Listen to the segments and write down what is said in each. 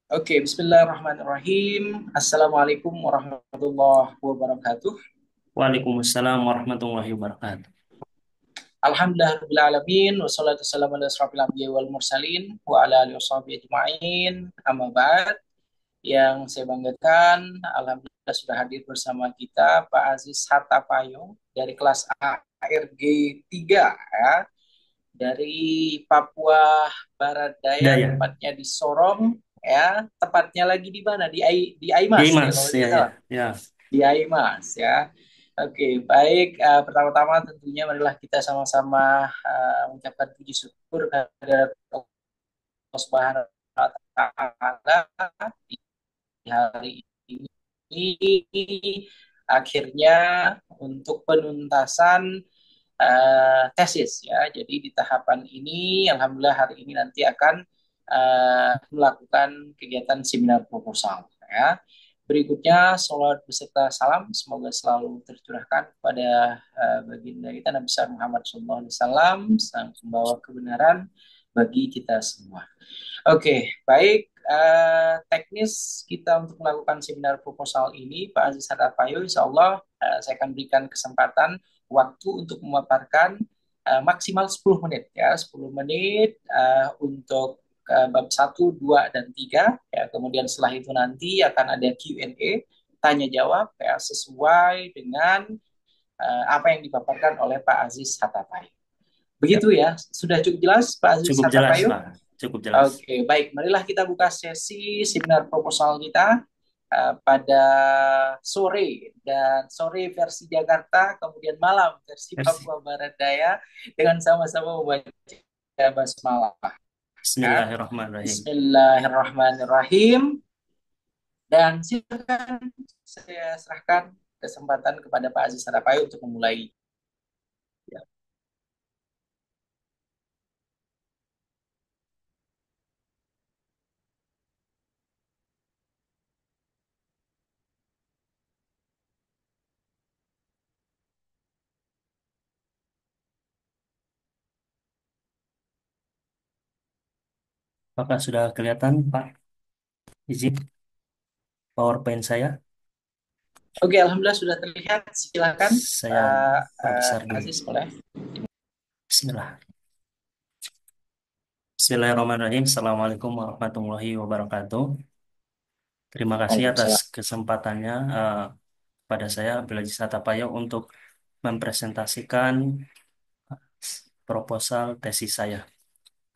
Oke, bismillahirrahmanirrahim. Assalamualaikum warahmatullahi wabarakatuh. Waalaikumsalam warahmatullahi wabarakatuh. Alhamdulillahirrahmanirrahim. Wassalatu wassalamu ala asrafil anbiya wal mursalin wa ala alihi washabihi ajma'in. Amma ba'd. Yang saya banggakan, Alhamdulillah sudah hadir bersama kita Pak Aziz Hatta Payung dari kelas ARG 3 ya, dari Papua Barat Daya, Daya, tepatnya di Sorong ya, tepatnya lagi di mana? Di Aimas ya Dimas, kalau ya tidak ya salah. ya. Di Aimas ya. Oke, baik. Pertama-tama tentunya marilah kita sama-sama mengucapkan puji syukur kepada Allah Subhanahu wa Ta'ala di hari ini akhirnya untuk penuntasan tesis ya. Jadi di tahapan ini, alhamdulillah hari ini nanti akan melakukan kegiatan seminar proposal ya. Berikutnya, salawat beserta salam semoga selalu tercurahkan kepada baginda kita Nabi besar Muhammad SAW, sang pembawa kebenaran bagi kita semua. Oke, baik. Teknis kita untuk melakukan seminar proposal ini, Pak Aziz Hadapayo, insya Allah saya akan berikan kesempatan waktu untuk memaparkan maksimal 10 menit ya, 10 menit untuk bab 1, 2, dan 3. Ya, kemudian setelah itu nanti akan ada Q&A, tanya jawab ya, sesuai dengan apa yang dipaparkan oleh Pak Aziz Hatapayo. Ya, Begitu ya, sudah cukup jelas Pak Aziz cukup jelas, Hatapayo? Pak. Cukup jelas. Oke, baik. Marilah kita buka sesi seminar proposal kita pada sore dan sore versi Jakarta, kemudian malam versi Merci. Papua Barat Daya dengan sama-sama membaca basmalah. Ya. Bismillahirrahmanirrahim. Bismillahirrahmanirrahim. Dan silakan saya serahkan kesempatan kepada Pak Aziz Harapayu untuk memulai. Ya. Apakah sudah kelihatan, Pak? Izin PowerPoint saya. Oke, alhamdulillah sudah terlihat. Silakan Saya Pak perbesar dulu. Aziz boleh. Bismillah. Bismillahirrahmanirrahim. Assalamualaikum warahmatullahi wabarakatuh. Terima kasih atas Waalaikumsalam. kesempatannya pada saya, Abdulaziz Hatapayo, untuk mempresentasikan proposal tesis saya.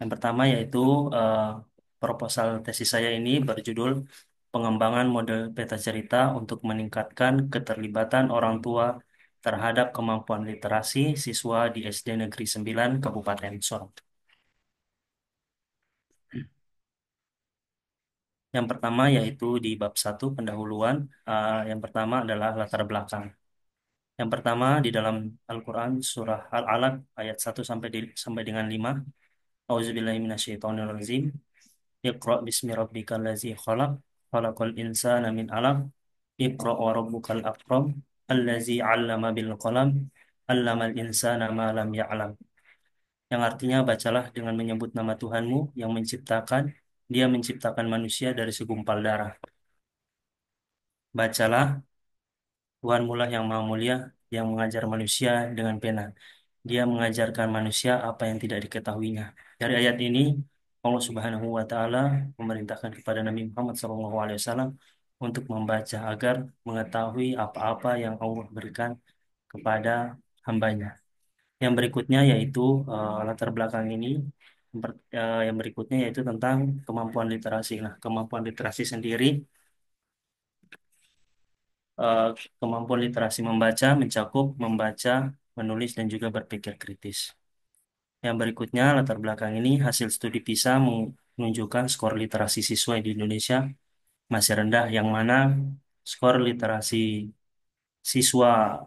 Yang pertama yaitu eh, proposal tesis saya ini berjudul Pengembangan Model Peta Cerita untuk Meningkatkan Keterlibatan Orang Tua terhadap Kemampuan Literasi Siswa di SD Negeri 9 Kabupaten Sorong. Yang pertama yaitu di bab satu pendahuluan. Yang pertama adalah latar belakang. Yang pertama di dalam Al-Quran surah Al-Alaq ayat 1 sampai dengan 5. Auzubillahiminasyaitonirrajim. Iqra bismi rabbikal ladzi khalaq, khalaqal insana min 'alaq, Iqra wa rabbukal akram, allazi 'allama bil qalam, 'allamal insana ma lam ya'lam. Yang artinya bacalah dengan menyebut nama Tuhanmu yang menciptakan, Dia menciptakan manusia dari segumpal darah. Bacalah, Tuhanmu lah yang maha mulia, yang mengajar manusia dengan pena. Dia mengajarkan manusia apa yang tidak diketahuinya. Dari ayat ini, Allah Subhanahu wa Ta'ala memerintahkan kepada Nabi Muhammad SAW untuk membaca agar mengetahui apa-apa yang Allah berikan kepada hambanya. Yang berikutnya yaitu latar belakang ini. Yang berikutnya yaitu tentang kemampuan literasi. Nah, kemampuan literasi sendiri, eh, kemampuan literasi membaca mencakup membaca, menulis, dan juga berpikir kritis. Yang berikutnya, latar belakang ini, hasil studi PISA menunjukkan skor literasi siswa di Indonesia masih rendah, yang mana skor literasi siswa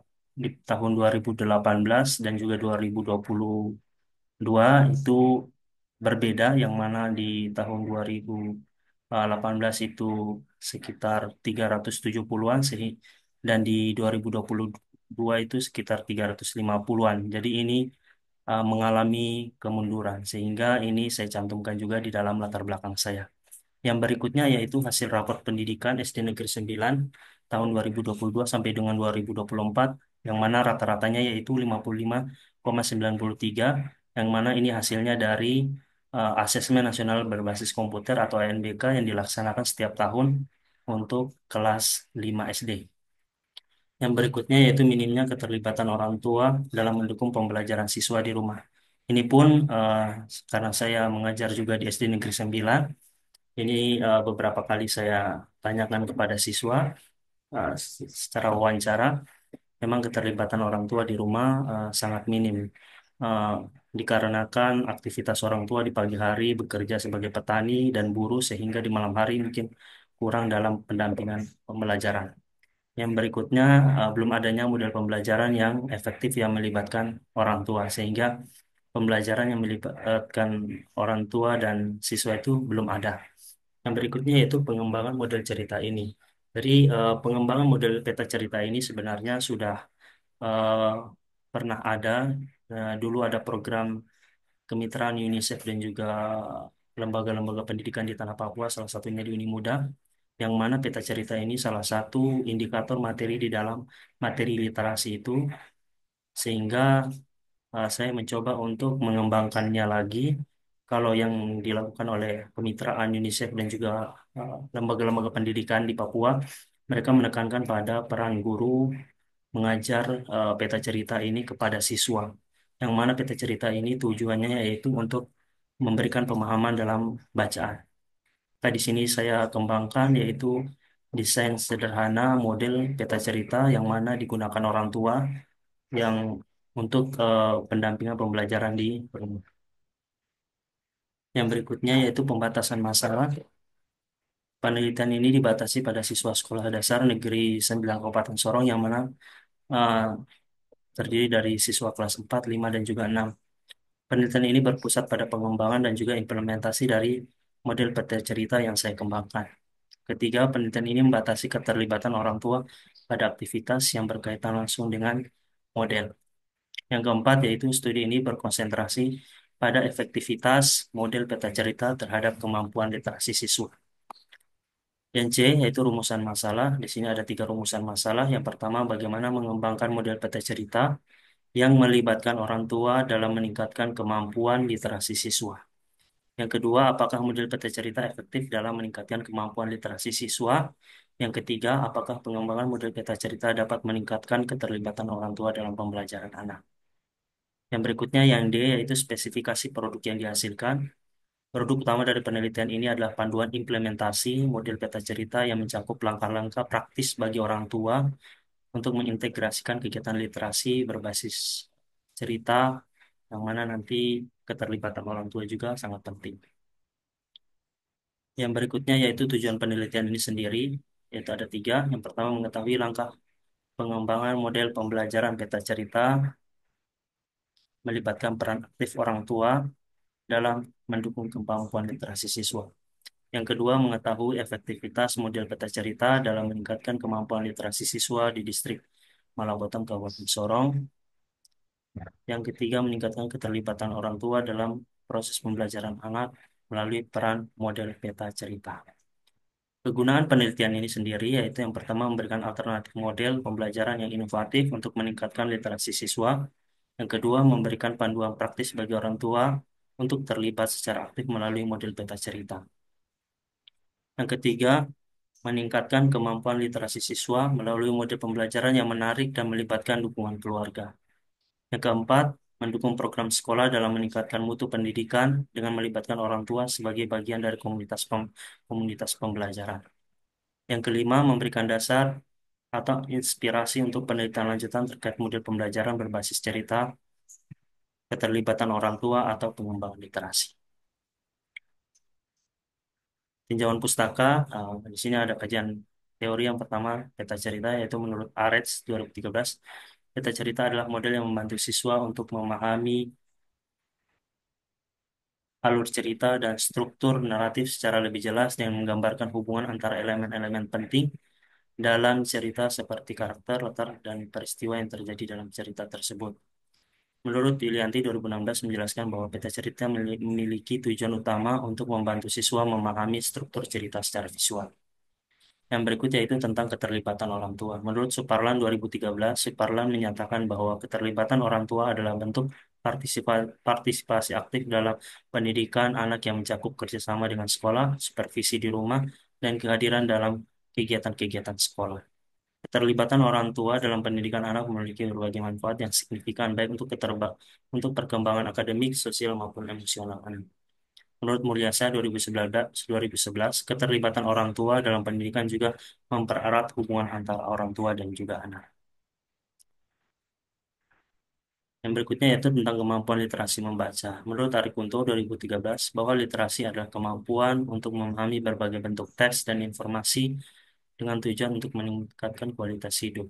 di tahun 2018 dan juga 2022 itu berbeda, yang mana di tahun 2018 itu sekitar 370-an dan di 2022 itu sekitar 350-an. Jadi ini mengalami kemunduran, sehingga ini saya cantumkan juga di dalam latar belakang saya. Yang berikutnya yaitu hasil rapor pendidikan SD Negeri 9 tahun 2022 sampai dengan 2024, yang mana rata-ratanya yaitu 55,93, yang mana ini hasilnya dari Asesmen Nasional Berbasis Komputer atau ANBK yang dilaksanakan setiap tahun untuk kelas 5 SD. Yang berikutnya yaitu minimnya keterlibatan orang tua dalam mendukung pembelajaran siswa di rumah. Ini pun karena saya mengajar juga di SD Negeri 9, ini beberapa kali saya tanyakan kepada siswa secara wawancara, memang keterlibatan orang tua di rumah sangat minim. Eh, Dikarenakan aktivitas orang tua di pagi hari bekerja sebagai petani dan buruh, sehingga di malam hari mungkin kurang dalam pendampingan pembelajaran. Yang berikutnya, belum adanya model pembelajaran yang efektif yang melibatkan orang tua, sehingga pembelajaran yang melibatkan orang tua dan siswa itu belum ada. Yang berikutnya yaitu pengembangan model cerita ini. Jadi, pengembangan model peta cerita ini sebenarnya sudah eh, pernah ada. Dulu ada program kemitraan UNICEF dan juga lembaga-lembaga pendidikan di Tanah Papua, salah satunya di Uni Muda, yang mana peta cerita ini salah satu indikator materi di dalam materi literasi itu, sehingga saya mencoba untuk mengembangkannya lagi. Kalau yang dilakukan oleh kemitraan UNICEF dan juga lembaga-lembaga pendidikan di Papua, mereka menekankan pada peran guru mengajar peta cerita ini kepada siswa. Yang mana peta cerita ini tujuannya yaitu untuk memberikan pemahaman dalam bacaan. Nah, di sini saya kembangkan yaitu desain sederhana model peta cerita yang mana digunakan orang tua yang untuk pendampingan pembelajaran di rumah. Yang berikutnya yaitu pembatasan masalah. Penelitian ini dibatasi pada siswa sekolah dasar negeri 9 Kabupaten Sorong, yang mana eh, terdiri dari siswa kelas 4, 5, dan juga 6. Penelitian ini berpusat pada pengembangan dan juga implementasi dari model peta cerita yang saya kembangkan. Ketiga, penelitian ini membatasi keterlibatan orang tua pada aktivitas yang berkaitan langsung dengan model. Yang keempat, yaitu studi ini berkonsentrasi pada efektivitas model peta cerita terhadap kemampuan literasi siswa. Yang C, yaitu rumusan masalah. Di sini ada tiga rumusan masalah. Yang pertama, bagaimana mengembangkan model peta cerita yang melibatkan orang tua dalam meningkatkan kemampuan literasi siswa. Yang kedua, apakah model peta cerita efektif dalam meningkatkan kemampuan literasi siswa? Yang ketiga, apakah pengembangan model peta cerita dapat meningkatkan keterlibatan orang tua dalam pembelajaran anak? Yang berikutnya, yang D, yaitu spesifikasi produk yang dihasilkan. Produk utama dari penelitian ini adalah panduan implementasi model peta cerita yang mencakup langkah-langkah praktis bagi orang tua untuk mengintegrasikan kegiatan literasi berbasis cerita, yang mana nanti keterlibatan orang tua juga sangat penting. Yang berikutnya yaitu tujuan penelitian ini sendiri, yaitu ada tiga. Yang pertama, mengetahui langkah pengembangan model pembelajaran peta cerita, melibatkan peran aktif orang tua dalam mendukung kemampuan literasi siswa. Yang kedua, mengetahui efektivitas model peta cerita dalam meningkatkan kemampuan literasi siswa di distrik Malabotong, Kabupaten Sorong. Yang ketiga, meningkatkan keterlibatan orang tua dalam proses pembelajaran anak melalui peran model peta cerita. Kegunaan penelitian ini sendiri yaitu yang pertama, memberikan alternatif model pembelajaran yang inovatif untuk meningkatkan literasi siswa. Yang kedua, memberikan panduan praktis bagi orang tua untuk terlibat secara aktif melalui model peta cerita. Yang ketiga, meningkatkan kemampuan literasi siswa melalui model pembelajaran yang menarik dan melibatkan dukungan keluarga. Yang keempat, mendukung program sekolah dalam meningkatkan mutu pendidikan dengan melibatkan orang tua sebagai bagian dari komunitas pembelajaran. Yang kelima, memberikan dasar atau inspirasi untuk penelitian lanjutan terkait model pembelajaran berbasis cerita, keterlibatan orang tua, atau pengembangan literasi. Tinjauan pustaka, di sini ada kajian teori yang pertama, peta cerita, yaitu menurut Arets 2013, peta cerita adalah model yang membantu siswa untuk memahami alur cerita dan struktur naratif secara lebih jelas dan menggambarkan hubungan antara elemen-elemen penting dalam cerita seperti karakter, latar, dan peristiwa yang terjadi dalam cerita tersebut. Menurut Yulianti 2016 menjelaskan bahwa peta cerita memiliki tujuan utama untuk membantu siswa memahami struktur cerita secara visual. Yang berikutnya itu tentang keterlibatan orang tua. Menurut Suparlan 2013, Suparlan menyatakan bahwa keterlibatan orang tua adalah bentuk partisipasi aktif dalam pendidikan anak yang mencakup kerjasama dengan sekolah, supervisi di rumah, dan kehadiran dalam kegiatan-kegiatan sekolah. Keterlibatan orang tua dalam pendidikan anak memiliki berbagai manfaat yang signifikan baik untuk perkembangan akademik, sosial maupun emosional anak. Menurut Mulyasa 2011, keterlibatan orang tua dalam pendidikan juga mempererat hubungan antara orang tua dan juga anak. Yang berikutnya yaitu tentang kemampuan literasi membaca. Menurut Arikunto 2013, bahwa literasi adalah kemampuan untuk memahami berbagai bentuk teks dan informasi dengan tujuan untuk meningkatkan kualitas hidup.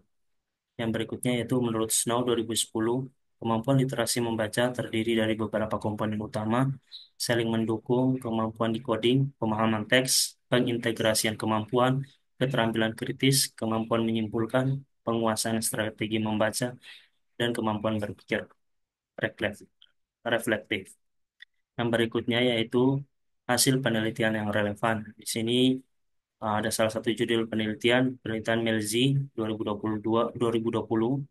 Yang berikutnya yaitu menurut Snow 2010, kemampuan literasi membaca terdiri dari beberapa komponen utama, saling mendukung, kemampuan decoding, pemahaman teks, pengintegrasian kemampuan, keterampilan kritis, kemampuan menyimpulkan, penguasaan strategi membaca, dan kemampuan berpikir reflektif. reflektif. Yang berikutnya yaitu hasil penelitian yang relevan. Di sini ada salah satu judul penelitian Melzi 2022-2020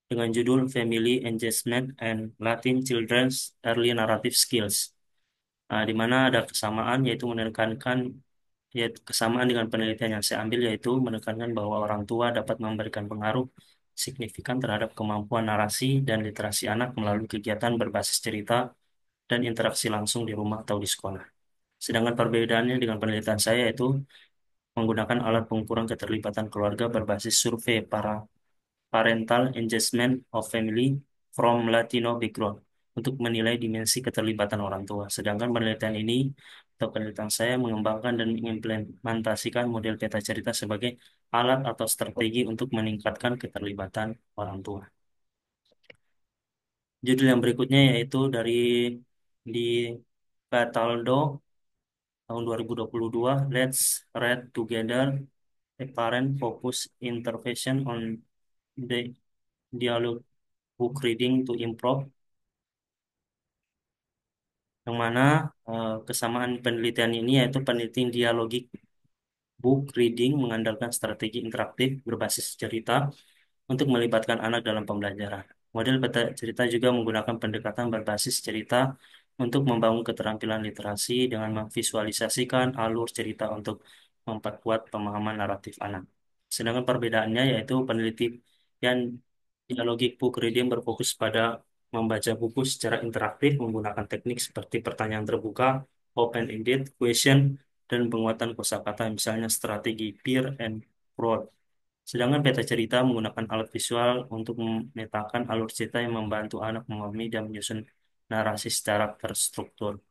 dengan judul Family Engagement and Latin Children's Early Narrative Skills. Di mana ada kesamaan yaitu menekankan yaitu kesamaan dengan penelitian yang saya ambil yaitu menekankan bahwa orang tua dapat memberikan pengaruh signifikan terhadap kemampuan narasi dan literasi anak melalui kegiatan berbasis cerita dan interaksi langsung di rumah atau di sekolah. Sedangkan perbedaannya dengan penelitian saya yaitu menggunakan alat pengukuran keterlibatan keluarga berbasis survei parental engagement of family from Latino background untuk menilai dimensi keterlibatan orang tua. Sedangkan penelitian ini atau penelitian saya mengembangkan dan mengimplementasikan model peta cerita sebagai alat atau strategi untuk meningkatkan keterlibatan orang tua. Judul yang berikutnya yaitu dari di Cataldo tahun 2022, Let's Read Together, a Parent Focus Intervention on the Dialogue Book Reading to Improve, yang mana kesamaan penelitian ini yaitu penelitian dialogik book reading mengandalkan strategi interaktif berbasis cerita untuk melibatkan anak dalam pembelajaran. Model peta cerita juga menggunakan pendekatan berbasis cerita untuk membangun keterampilan literasi dengan memvisualisasikan alur cerita untuk memperkuat pemahaman naratif anak. Sedangkan perbedaannya yaitu penelitian dialogik book reading berfokus pada membaca buku secara interaktif menggunakan teknik seperti pertanyaan terbuka, open-ended question, dan penguatan kosakata misalnya strategi peer and prose. Sedangkan peta cerita menggunakan alat visual untuk memetakan alur cerita yang membantu anak memahami dan menyusun narasi secara terstruktur.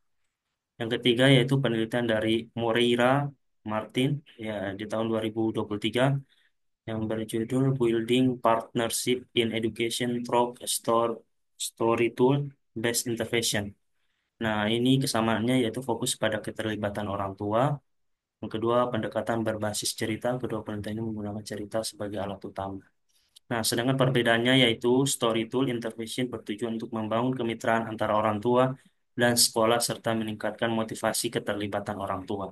Yang ketiga yaitu penelitian dari Moreira Martin ya di tahun 2023 yang berjudul Building Partnership in Education Through a Story Tool Based Intervention. Nah, ini kesamaannya yaitu fokus pada keterlibatan orang tua. Yang kedua, pendekatan berbasis cerita. Kedua, penelitian ini menggunakan cerita sebagai alat utama. Nah, sedangkan perbedaannya yaitu story tool intervention bertujuan untuk membangun kemitraan antara orang tua dan sekolah serta meningkatkan motivasi keterlibatan orang tua.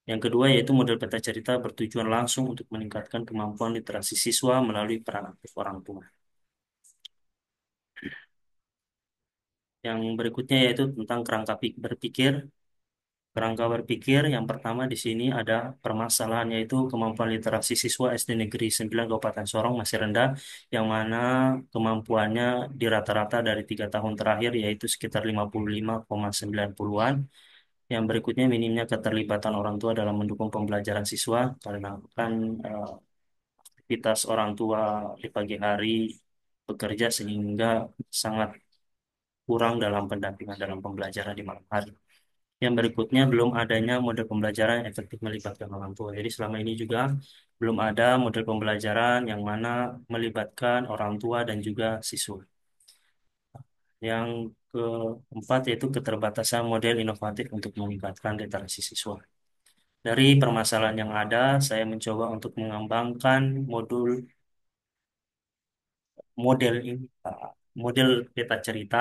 Yang kedua yaitu model peta cerita bertujuan langsung untuk meningkatkan kemampuan literasi siswa melalui peran aktif orang tua. Yang berikutnya yaitu tentang kerangka berpikir. Kerangka berpikir yang pertama di sini ada permasalahan yaitu kemampuan literasi siswa SD Negeri 9 Kabupaten Sorong masih rendah, yang mana kemampuannya di rata-rata dari 3 tahun terakhir yaitu sekitar 55,90-an. Yang berikutnya minimnya keterlibatan orang tua dalam mendukung pembelajaran siswa karena kan aktivitas orang tua di pagi hari bekerja sehingga sangat kurang dalam pendampingan dalam pembelajaran di malam hari. Yang berikutnya belum adanya model pembelajaran yang efektif melibatkan orang tua. Jadi selama ini juga belum ada model pembelajaran yang mana melibatkan orang tua dan juga siswa. Yang keempat yaitu keterbatasan model inovatif untuk meningkatkan literasi siswa. Dari permasalahan yang ada, saya mencoba untuk mengembangkan model ini. model peta cerita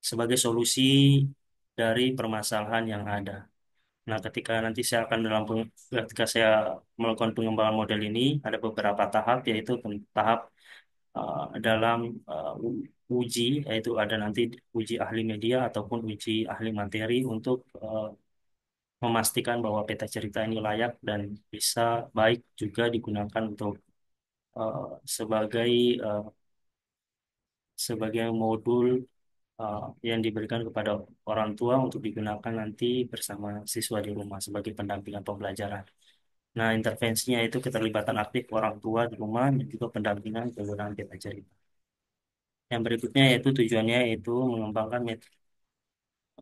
sebagai solusi dari permasalahan yang ada. Nah, ketika nanti saya akan ketika saya melakukan pengembangan model ini, ada beberapa tahap, yaitu tahap dalam uji, yaitu ada nanti uji ahli media ataupun uji ahli materi untuk memastikan bahwa peta cerita ini layak dan bisa baik juga digunakan untuk eh, sebagai eh, sebagai modul yang diberikan kepada orang tua untuk digunakan nanti bersama siswa di rumah sebagai pendampingan pembelajaran. Nah, intervensinya itu keterlibatan aktif orang tua di rumah dan juga pendampingan penggunaan peta cerita. Yang berikutnya yaitu tujuannya yaitu mengembangkan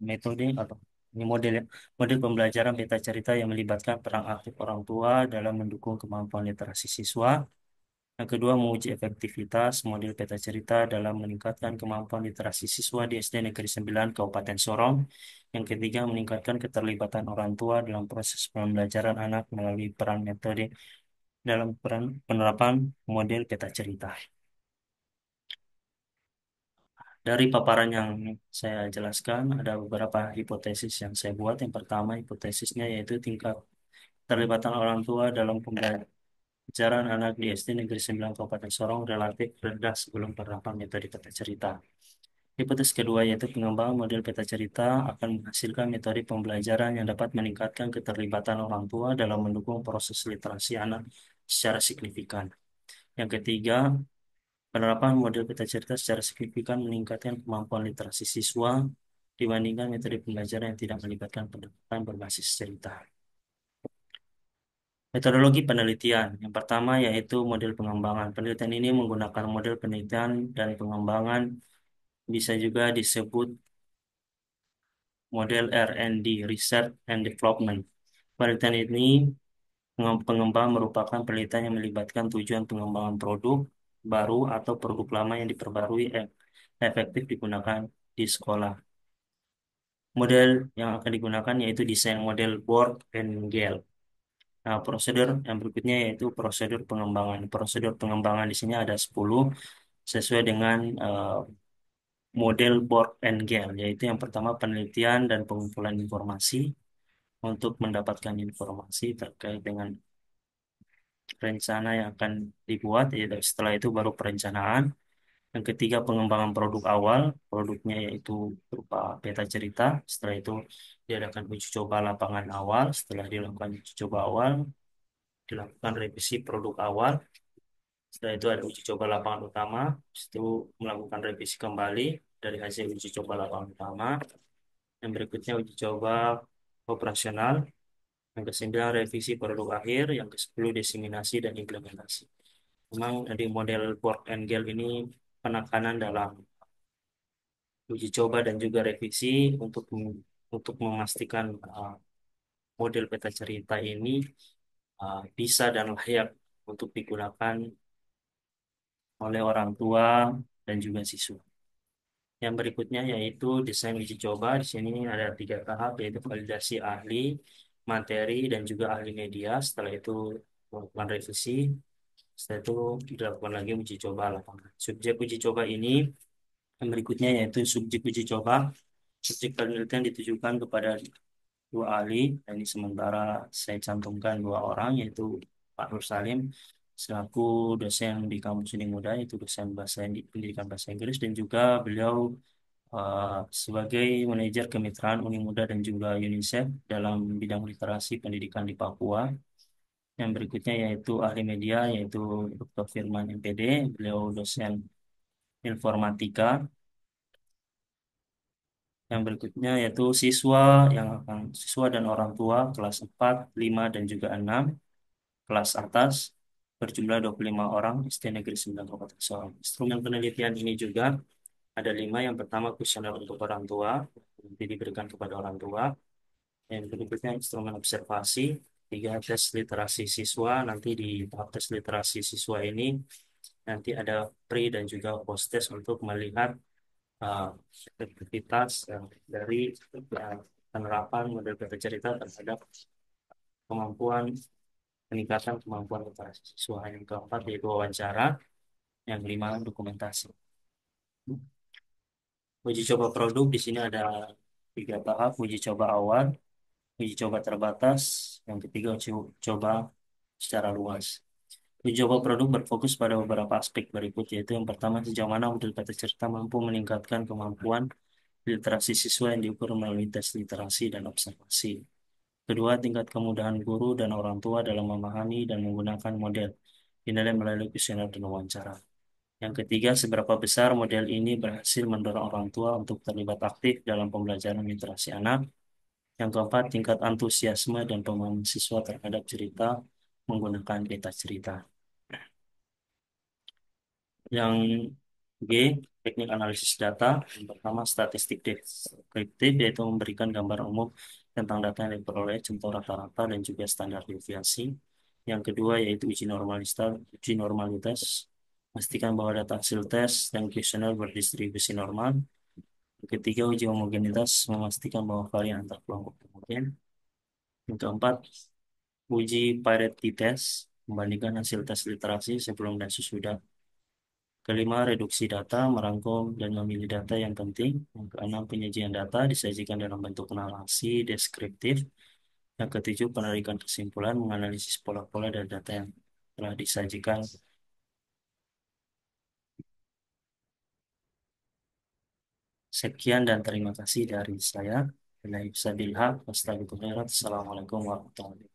metode atau ini model ya, model pembelajaran peta cerita yang melibatkan peran aktif orang tua dalam mendukung kemampuan literasi siswa. Yang kedua, menguji efektivitas model peta cerita dalam meningkatkan kemampuan literasi siswa di SD Negeri 9 Kabupaten Sorong. Yang ketiga, meningkatkan keterlibatan orang tua dalam proses pembelajaran anak melalui peran metode dalam peran penerapan model peta cerita. Dari paparan yang saya jelaskan, ada beberapa hipotesis yang saya buat. Yang pertama, hipotesisnya yaitu tingkat keterlibatan orang tua dalam pembelajaran anak di SD Negeri 9 Kabupaten Sorong relatif rendah sebelum penerapan metode peta cerita. Hipotesis kedua yaitu pengembangan model peta cerita akan menghasilkan metode pembelajaran yang dapat meningkatkan keterlibatan orang tua dalam mendukung proses literasi anak secara signifikan. Yang ketiga, penerapan model peta cerita secara signifikan meningkatkan kemampuan literasi siswa dibandingkan metode pembelajaran yang tidak melibatkan pendekatan berbasis cerita. Metodologi penelitian. Yang pertama yaitu model pengembangan. Penelitian ini menggunakan model penelitian dan pengembangan, bisa juga disebut model R&D, Research and Development. Penelitian ini pengembang merupakan penelitian yang melibatkan tujuan pengembangan produk baru atau produk lama yang diperbarui efektif digunakan di sekolah. Model yang akan digunakan yaitu desain model Board and Gale. Nah, prosedur yang berikutnya yaitu prosedur pengembangan. Prosedur pengembangan di sini ada 10 sesuai dengan model Board and Gale, yaitu yang pertama penelitian dan pengumpulan informasi untuk mendapatkan informasi terkait dengan rencana yang akan dibuat, yaitu setelah itu baru perencanaan. Yang ketiga, pengembangan produk awal, produknya yaitu berupa peta cerita. Setelah itu diadakan uji coba lapangan awal. Setelah dilakukan uji coba awal, dilakukan revisi produk awal. Setelah itu ada uji coba lapangan utama. Setelah itu melakukan revisi kembali dari hasil uji coba lapangan utama. Yang berikutnya uji coba operasional. Yang kesembilan revisi produk akhir. Yang kesepuluh diseminasi dan implementasi. Memang di model Board and Gale ini penekanan dalam uji coba dan juga revisi untuk memastikan model peta cerita ini bisa dan layak untuk digunakan oleh orang tua dan juga siswa. Yang berikutnya yaitu desain uji coba. Di sini ada 3 tahap, yaitu validasi ahli, materi, dan juga ahli media. Setelah itu melakukan revisi. Setelah itu dilakukan lagi uji coba lapangan. Subjek uji coba ini yang berikutnya yaitu subjek uji coba. Subjek penelitian ditujukan kepada 2 ahli. Dan ini sementara saya cantumkan 2 orang, yaitu Pak Nur Salim selaku dosen di Kampus Uni Muda, yaitu dosen pendidikan bahasa Inggris, dan juga beliau sebagai manajer kemitraan Uni Muda dan juga UNICEF dalam bidang literasi pendidikan di Papua. Yang berikutnya yaitu ahli media, yaitu Dr. Firman MPD, beliau dosen informatika. Yang berikutnya yaitu siswa dan orang tua kelas 4, 5, dan juga 6, kelas atas berjumlah 25 orang, SD Negeri 9 Kabupaten Sorong. Instrumen penelitian ini juga ada 5. Yang pertama kuesioner untuk orang tua, nanti diberikan kepada orang tua. Yang berikutnya instrumen observasi. 3, tes literasi siswa. Nanti di tahap tes literasi siswa ini nanti ada pre dan juga post test untuk melihat uh, efektivitas dari uh, penerapan model peta cerita terhadap kemampuan peningkatan kemampuan literasi siswa. Yang keempat yaitu wawancara. Yang 5 dokumentasi. Uji coba produk di sini ada tiga tahap: uji coba awal, uji coba terbatas, yang ketiga uji coba secara luas. Uji coba produk berfokus pada beberapa aspek berikut, yaitu yang pertama, sejauh mana model kata cerita mampu meningkatkan kemampuan literasi siswa yang diukur melalui tes literasi dan observasi. Kedua, tingkat kemudahan guru dan orang tua dalam memahami dan menggunakan model, dinilai melalui kuesioner dan wawancara. Yang ketiga, seberapa besar model ini berhasil mendorong orang tua untuk terlibat aktif dalam pembelajaran literasi anak. Yang keempat, tingkat antusiasme dan pemahaman siswa terhadap cerita menggunakan peta cerita. Yang G, teknik analisis data. Yang pertama, statistik deskriptif, yaitu memberikan gambar umum tentang data yang diperoleh, contoh rata-rata dan juga standar deviasi. Yang kedua, yaitu uji normalitas. Pastikan bahwa data hasil tes dan kuesioner berdistribusi normal. Yang ketiga, uji homogenitas, memastikan bahwa varian antar kelompok homogen. Yang keempat, uji parity test, membandingkan hasil tes literasi sebelum dan sesudah. Kelima, reduksi data, merangkum dan memilih data yang penting. Yang keenam, penyajian data disajikan dalam bentuk narasi deskriptif. Yang ketujuh, penarikan kesimpulan, menganalisis pola-pola dan data yang telah disajikan. Sekian dan terima kasih dari saya. Wassalamualaikum warahmatullahi wabarakatuh.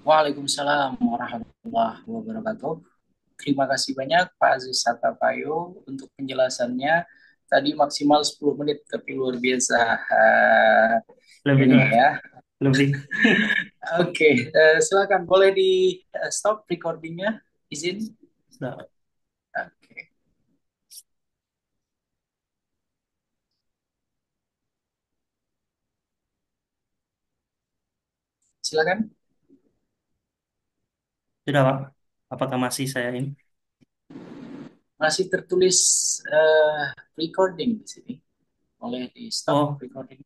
Waalaikumsalam warahmatullahi wabarakatuh. Terima kasih banyak Pak Aziz Satapayo untuk penjelasannya. Tadi maksimal 10 menit, tapi luar biasa Lebih ini dong, ya. lebih. Oke, silakan boleh di stop recordingnya, izin. Nah, Oke, silakan. sudah Pak, apakah masih saya ini? Masih tertulis recording di sini. Boleh di stop Oh, recording.